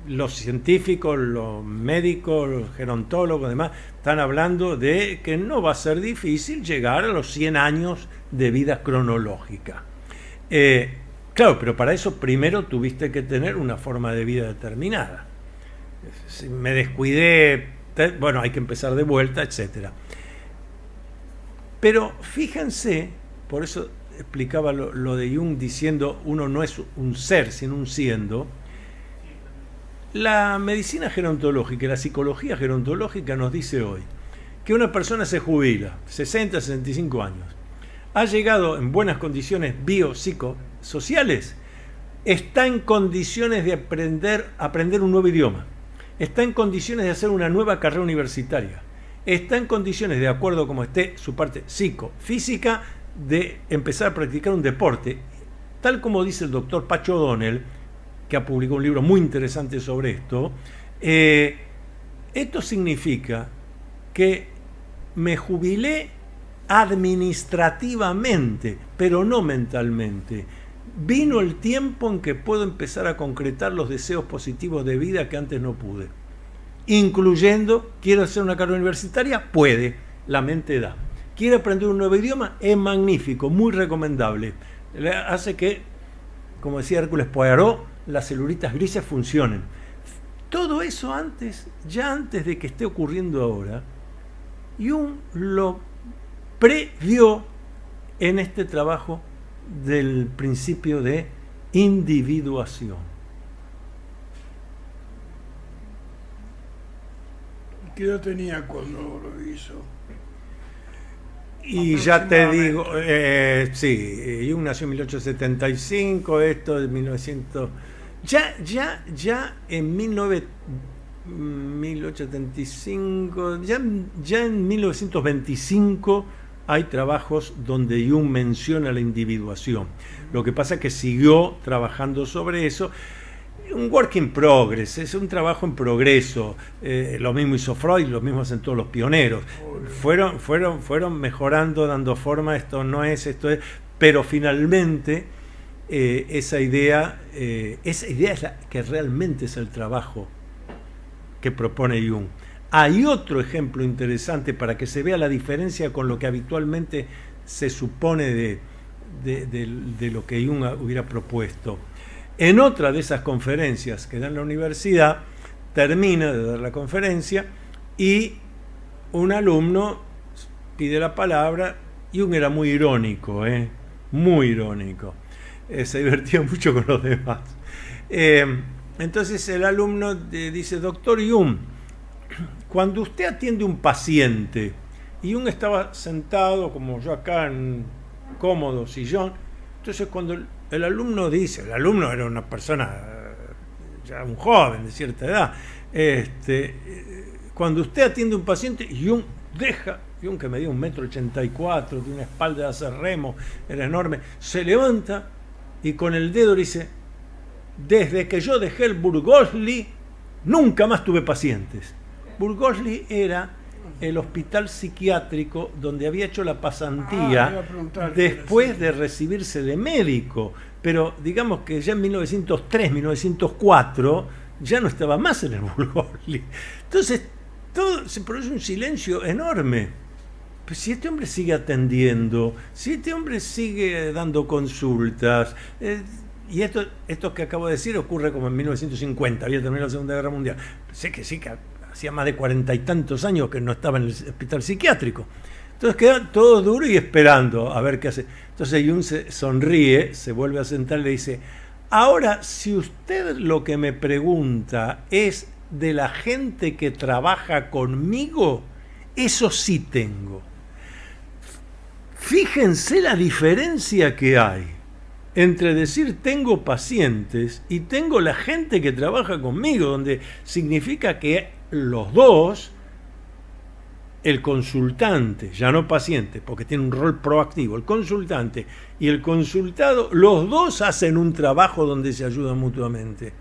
los científicos, los médicos, los gerontólogos, demás, están hablando de que no va a ser difícil llegar a los 100 años de vida cronológica. Claro, pero para eso primero tuviste que tener una forma de vida determinada. Si me descuidé, bueno, hay que empezar de vuelta, etc. Pero fíjense, por eso explicaba lo de Jung diciendo uno no es un ser, sino un siendo. La medicina gerontológica y la psicología gerontológica nos dice hoy que una persona se jubila, 60, 65 años, ha llegado en buenas condiciones biopsicosociales, está en condiciones de aprender un nuevo idioma, está en condiciones de hacer una nueva carrera universitaria, está en condiciones, de acuerdo a como esté su parte psicofísica, de empezar a practicar un deporte, tal como dice el doctor Pacho O'Donnell, que ha publicado un libro muy interesante sobre esto. Esto significa que me jubilé administrativamente, pero no mentalmente. Vino el tiempo en que puedo empezar a concretar los deseos positivos de vida que antes no pude. Incluyendo, quiero hacer una carrera universitaria, puede, la mente da. Quiere aprender un nuevo idioma, es magnífico, muy recomendable. Hace que, como decía Hércules Poirot, las celulitas grises funcionen. Todo eso antes, ya antes de que esté ocurriendo ahora, Jung lo previó en este trabajo del principio de individuación. ¿Qué edad tenía cuando lo hizo? Y ya te digo, sí, Jung nació en 1875, esto de 1900... Ya en 1875, ya en 1925 hay trabajos donde Jung menciona la individuación. Lo que pasa es que siguió trabajando sobre eso. Un work in progress, es un trabajo en progreso. Lo mismo hizo Freud, lo mismo hacen todos los pioneros. Fueron mejorando, dando forma, esto es, pero finalmente esa idea es la que realmente es el trabajo que propone Jung. Hay otro ejemplo interesante para que se vea la diferencia con lo que habitualmente se supone de lo que Jung hubiera propuesto. En otra de esas conferencias que da en la universidad, termina de dar la conferencia y un alumno pide la palabra. Jung era muy irónico, muy irónico. Se divertía mucho con los demás. Entonces el alumno dice: doctor Jung, cuando usted atiende un paciente, y Jung estaba sentado como yo acá en un cómodo sillón, entonces cuando el alumno dice, el alumno era una persona, ya un joven de cierta edad, cuando usted atiende un paciente, Jung que medía 1,84 m, tiene una espalda de hacer remo, era enorme, se levanta y con el dedo dice: desde que yo dejé el Burgosli, nunca más tuve pacientes. Burgosli era el hospital psiquiátrico donde había hecho la pasantía después de recibirse de médico, pero digamos que ya en 1903, 1904 ya no estaba más en el Burgosli. Entonces todo se produce un silencio enorme. Pues si este hombre sigue atendiendo, si este hombre sigue dando consultas, y esto que acabo de decir ocurre como en 1950, había terminado la Segunda Guerra Mundial. Sé que sí, que hacía más de 40 y tantos años que no estaba en el hospital psiquiátrico. Entonces queda todo duro y esperando a ver qué hace. Entonces Jung se sonríe, se vuelve a sentar y le dice: ahora, si usted lo que me pregunta es de la gente que trabaja conmigo, eso sí tengo. Fíjense la diferencia que hay entre decir tengo pacientes y tengo la gente que trabaja conmigo, donde significa que los dos, el consultante, ya no paciente, porque tiene un rol proactivo, el consultante y el consultado, los dos hacen un trabajo donde se ayudan mutuamente.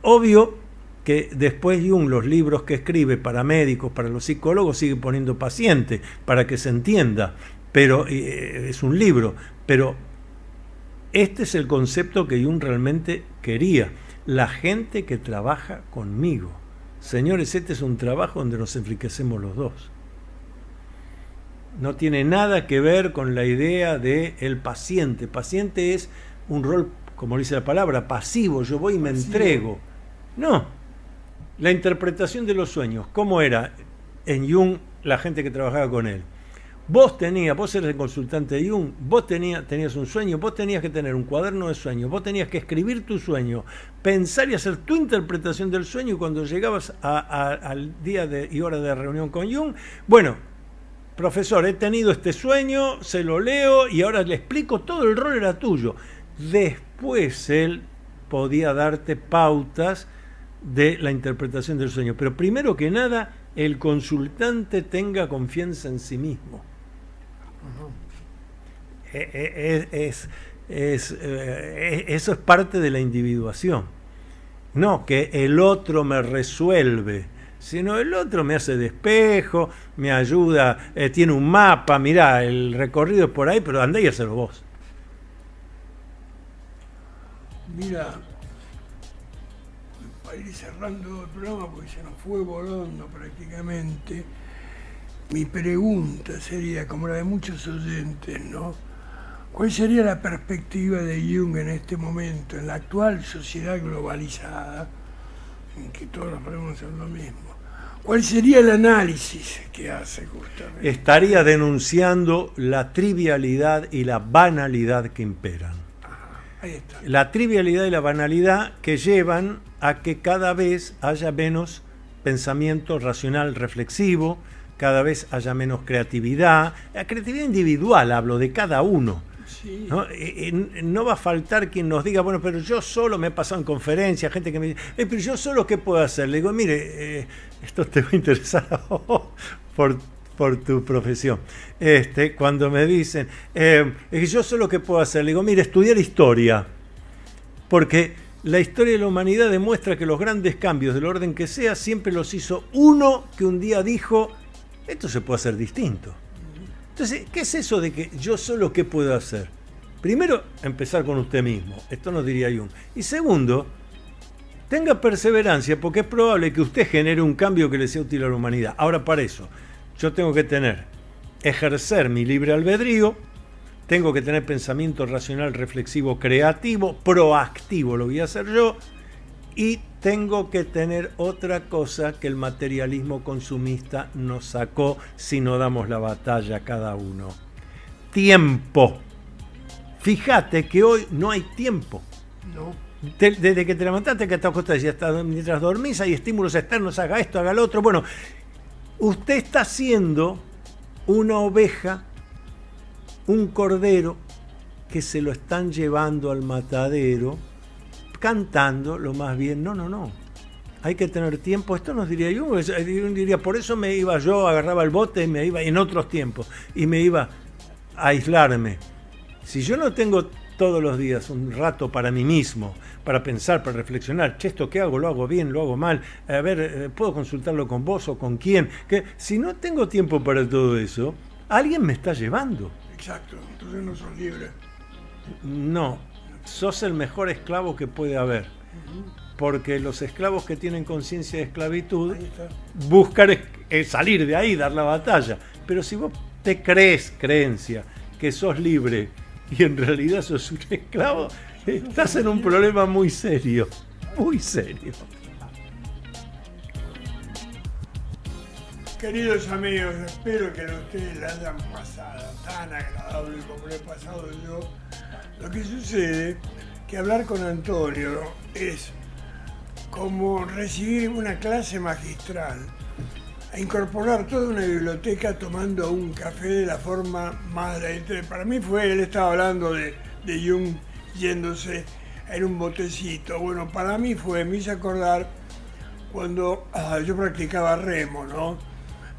Obvio que después Jung, los libros que escribe para médicos, para los psicólogos, sigue poniendo paciente para que se entienda, pero es un libro, pero este es el concepto que Jung realmente quería: la gente que trabaja conmigo. Señores, este es un trabajo donde nos enriquecemos los dos. No tiene nada que ver con la idea del paciente. Paciente es un rol, como dice la palabra, pasivo. Yo voy y me entrego. No. La interpretación de los sueños, ¿cómo era en Jung la gente que trabajaba con él? vos eres el consultante de Jung, vos tenías un sueño, vos tenías que tener un cuaderno de sueños, vos tenías que escribir tu sueño, pensar y hacer tu interpretación del sueño, y cuando llegabas al día y hora de reunión con Jung, bueno, profesor, he tenido este sueño, se lo leo y ahora le explico, todo el rol era tuyo. Después él podía darte pautas de la interpretación del sueño, pero primero que nada, el consultante tenga confianza en sí mismo. Eso es parte de la individuación. No que el otro me resuelve, sino el otro me hace de espejo, me ayuda, tiene un mapa, mirá, el recorrido es por ahí, pero andá y hacelo vos. Mira, para ir cerrando el programa, porque se nos fue volando prácticamente, mi pregunta sería, como la de muchos oyentes, ¿no? ¿Cuál sería la perspectiva de Jung en este momento, en la actual sociedad globalizada, en que todos podemos hacer lo mismo? ¿Cuál sería el análisis que hace justamente? Estaría denunciando la trivialidad y la banalidad que imperan. Ahí está. La trivialidad y la banalidad que llevan a que cada vez haya menos pensamiento racional reflexivo, cada vez haya menos creatividad. La creatividad individual, hablo de cada uno. Sí. ¿No? No va a faltar quien nos diga, bueno, pero yo solo me he pasado en conferencias, gente que me dice, pero yo solo, ¿qué puedo hacer? Le digo, mire, esto te va a interesar a vos por tu profesión. Cuando me dicen, yo solo, ¿qué puedo hacer? Le digo, mire, estudiar historia, porque la historia de la humanidad demuestra que los grandes cambios, del orden que sea, siempre los hizo uno que un día dijo, esto se puede hacer distinto. Entonces, ¿qué es eso de que yo solo qué puedo hacer? Primero, empezar con usted mismo. Esto nos diría Jung. Y segundo, tenga perseverancia, porque es probable que usted genere un cambio que le sea útil a la humanidad. Ahora, para eso, yo tengo que ejercer mi libre albedrío, tengo que tener pensamiento racional, reflexivo, creativo, proactivo, lo voy a hacer yo, y tengo que tener otra cosa que el materialismo consumista nos sacó si no damos la batalla cada uno. Tiempo. Fíjate que hoy no hay tiempo. No. Desde que te levantaste, que te acostaste, y hasta mientras dormís hay estímulos externos, haga esto, haga lo otro. Bueno, usted está siendo una oveja, un cordero, que se lo están llevando al matadero, cantando lo más bien, no. Hay que tener tiempo. Esto nos diría yo diría, por eso me iba yo, agarraba el bote, me iba en otros tiempos, y me iba a aislarme. Si yo no tengo todos los días un rato para mí mismo, para pensar, para reflexionar, che, esto que hago, lo hago bien, lo hago mal, a ver, puedo consultarlo con vos o con quién, que si no tengo tiempo para todo eso, alguien me está llevando. Exacto, entonces no sos libre. No, sos el mejor esclavo que puede haber. Porque los esclavos que tienen conciencia de esclavitud buscan salir de ahí, dar la batalla. Pero si vos te crees creencia que sos libre y en realidad sos un esclavo, estás en un problema muy serio, muy serio. Queridos amigos, espero que ustedes la hayan pasado tan agradable como lo he pasado yo. Lo que sucede que hablar con Antonio es como recibir una clase magistral, a incorporar toda una biblioteca tomando un café de la forma más... Para mí él estaba hablando de Jung yéndose en un botecito. Bueno, para mí me hizo acordar cuando yo practicaba remo, ¿no?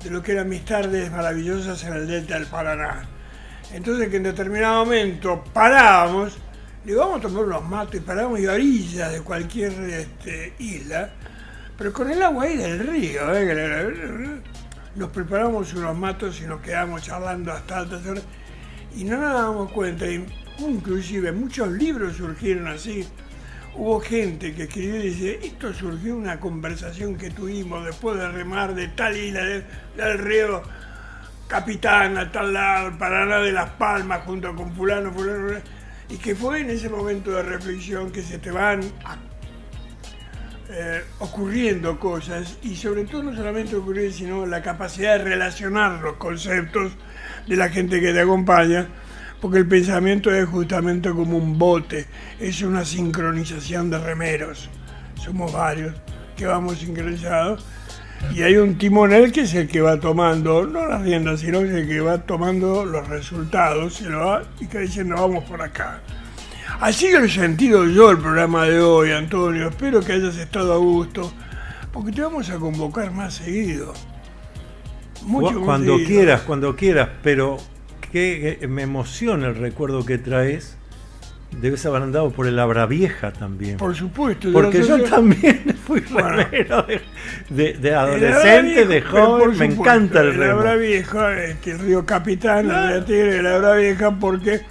De lo que eran mis tardes maravillosas en el delta del Paraná. Entonces, que en determinado momento parábamos, le digo, vamos a tomar unos mates, y parábamos a orillas de cualquier isla, pero con el agua ahí del río, nos preparamos unos matos y nos quedamos charlando hasta altas horas y no nos dábamos cuenta. Inclusive muchos libros surgieron así. Hubo gente que escribió y dice, esto surgió de una conversación que tuvimos después de remar de tal isla del río Capitán a tal lado, el Paraná de Las Palmas, junto con fulano, y que fue en ese momento de reflexión que se te van ocurriendo cosas, y sobre todo no solamente ocurrir, sino la capacidad de relacionar los conceptos de la gente que te acompaña, porque el pensamiento es justamente como un bote, es una sincronización de remeros. Somos varios que vamos sincronizados y hay un timonel que es el que va tomando, no las riendas, sino que es el que va tomando los resultados se lo va, y que diciendo vamos por acá. Así que he sentido yo el programa de hoy, Antonio. Espero que hayas estado a gusto, porque te vamos a convocar más seguido. Mucho más Cuando seguido. cuando quieras, pero que me emociona el recuerdo que traes. Debes haber andado por el Abra Vieja también. Por supuesto. Porque yo también fui remero de adolescente, de joven, me encanta el remo. El Abra Vieja, el Río Capitán, el Río Tigre, el Abra Vieja, porque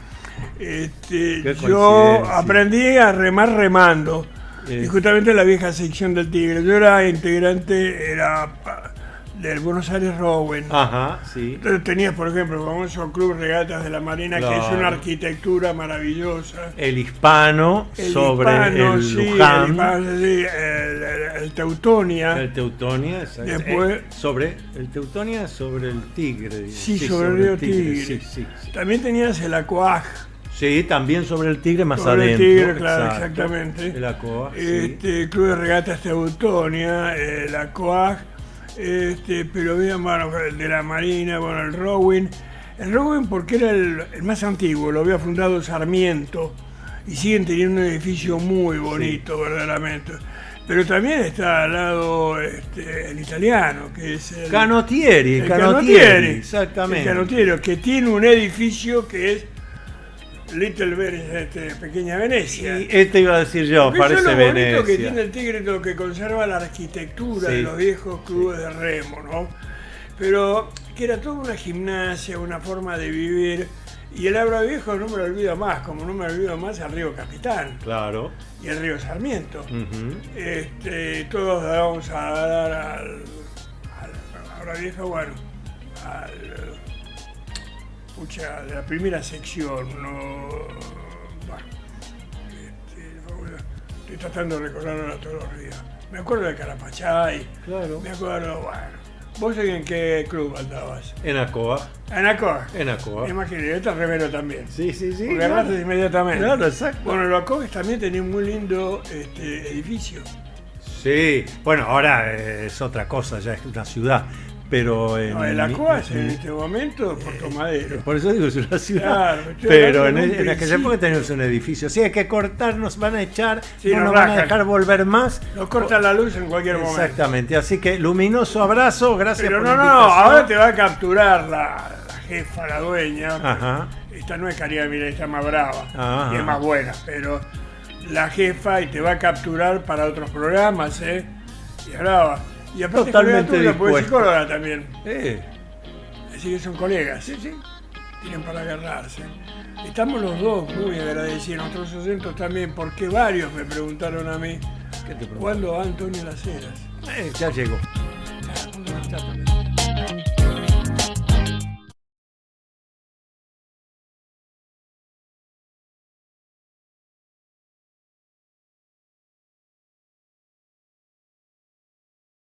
yo aprendí a remar remando. Y justamente la vieja sección del Tigre. Yo era integrante, del Buenos Aires Rowing. Ajá, sí. Entonces tenías, por ejemplo, el famoso Club Regatas de la Marina, claro, que es una arquitectura maravillosa. El hispano sobre el Luján. El Teutonia. El Teutonia, después, sobre el Teutonia sobre el Tigre. Sí, sobre el río Tigre. Sí. También tenías el Aquaj. Sí, también sobre el Tigre más sobre adentro. El Tigre, claro, exactamente. El Aquaj. Club de Regatas Teutonia, el Aquaj. Pero bien, bueno, el de la Marina, bueno, el Rowing. El Rowing porque era el más antiguo, lo había fundado Sarmiento y siguen teniendo un edificio muy bonito, sí, verdaderamente. Pero también está al lado el italiano, que es el Canottieri, exactamente. El Canottieri, que tiene un edificio que es Little Venice, Pequeña Venecia. Y iba a decir yo, porque parece lo Venecia. Bonito que tiene el Tigre, lo que conserva la arquitectura, sí, de los viejos clubes, sí, de remo, ¿no? Pero que era toda una gimnasia, una forma de vivir. Y el Abra Viejo no me lo olvido más, como no me olvido más el río Capitán. Claro. Y el río Sarmiento. Todos vamos a dar al Abra Viejo, bueno, de la primera sección, no, bueno, estoy tratando de recordarlo todos los días. Me acuerdo de Carapachay, claro, me acuerdo, bueno. ¿Vos en qué club andabas? En Acoa. ¿En Acoa? En Acoa. Imagínate, este remero también. Sí. Porque agarraste inmediatamente. Claro, exacto. Bueno, el Acoa también tenía un muy lindo edificio. Sí, bueno, ahora es otra cosa, ya es una ciudad. Pero el Acoa en este momento Puerto Madero. Por eso digo, es una ciudad. Claro, pero en aquella época teníamos un edificio. Sí, hay que cortar, nos van a echar, sí, no nos van a dejar volver más. Nos cortan la luz en cualquier momento. Exactamente, así que luminoso abrazo, gracias pero por la invitación. Ahora te va a capturar la jefa, la dueña. Ajá. Esta no es Caridad Mira, está más brava. Ajá. Y es más buena, pero la jefa y te va a capturar para otros programas, y es brava. Y aparte totalmente es psicóloga también. Sí. Así que son colegas. Sí. Tienen para agarrarse. Estamos los dos muy agradecidos, nuestros oyentes también, porque varios me preguntaron a mí, ¿Qué te preguntaron? ¿cuándo va Antonio Las Heras? Ya llegó. Ya